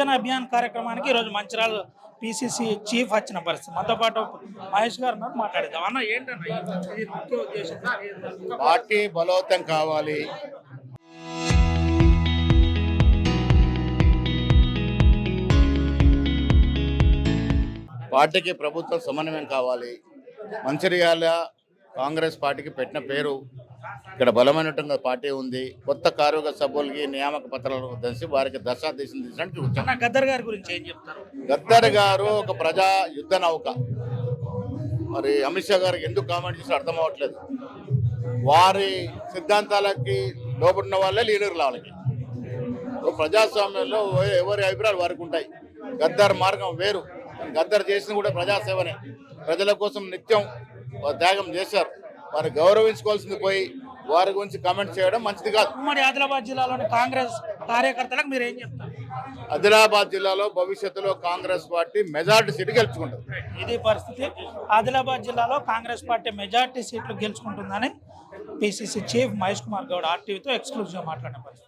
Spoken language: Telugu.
జన్ అభియాన్ కార్యక్రమానికి ఈరోజు మంచిర్యాల పిసిసి చీఫ్ వచ్చిన పరిస్థితి. మనతో పాటు మహేష్ గారు ఉన్నారు, మాట్లాడేద్దాం. అన్న ఏంటన్నా ఇది ముఖ్య ఉద్దేశం? పార్టీ బలోపేతం కావాలి. పార్టీకి ప్రభుత్వం సమన్వయం కావాలి. మంచిర్యాల కాంగ్రెస్ పార్టీకి పెట్టిన పేరు ఇక్కడ బలమైనటువంటి పార్టీ ఉంది. కొత్త కార్యవర్గ సభ్యులకి నియామక పత్రాలు తెలిసి వారికి దశాదేశం తీసడానికి అన్న గద్దర్ గారి గురించి ఏం చెప్తారు? గద్దర్ గారు ఒక ప్రజా యుద్ధ నౌక. మరి అమిత్ షా గారికి ఎందుకు కామెంట్ చేసి అర్థం అవ్వట్లేదు. వారి సిద్ధాంతాలకి లోబడిన వాళ్ళే లీడర్లు. వాళ్ళకి ప్రజాస్వామ్యంలో ఎవరి అభిప్రాయాలు వారికి ఉంటాయి. గద్దర్ మార్గం వేరు. గద్దర్ చేసిన కూడా ప్రజాసేవనే. ప్రజల కోసం నిత్యం త్యాగం చేశారు. వారు గౌరవించుకోవాల్సింది పోయి వారి గురించి కామెంట్ చేయడం మంచిది కాదు. ఉమ్మడి ఆదిలాబాద్ జిల్లాలోని కాంగ్రెస్ కార్యకర్తలకు మీరు ఏం చెప్తారు? ఆదిలాబాద్ జిల్లాలో భవిష్యత్తులో కాంగ్రెస్ పార్టీ మెజారిటీ సీటు గెలుచుకుంటుంది. ఇది పరిస్థితి. ఆదిలాబాద్ జిల్లాలో కాంగ్రెస్ పార్టీ మెజారిటీ సీట్లు గెలుచుకుంటుందని పిసిసి చీఫ్ మహేష్ కుమార్ గౌడ్ ఆర్టీవీతో ఎక్స్క్లూజివ్గా మాట్లాడిన పరిస్థితి.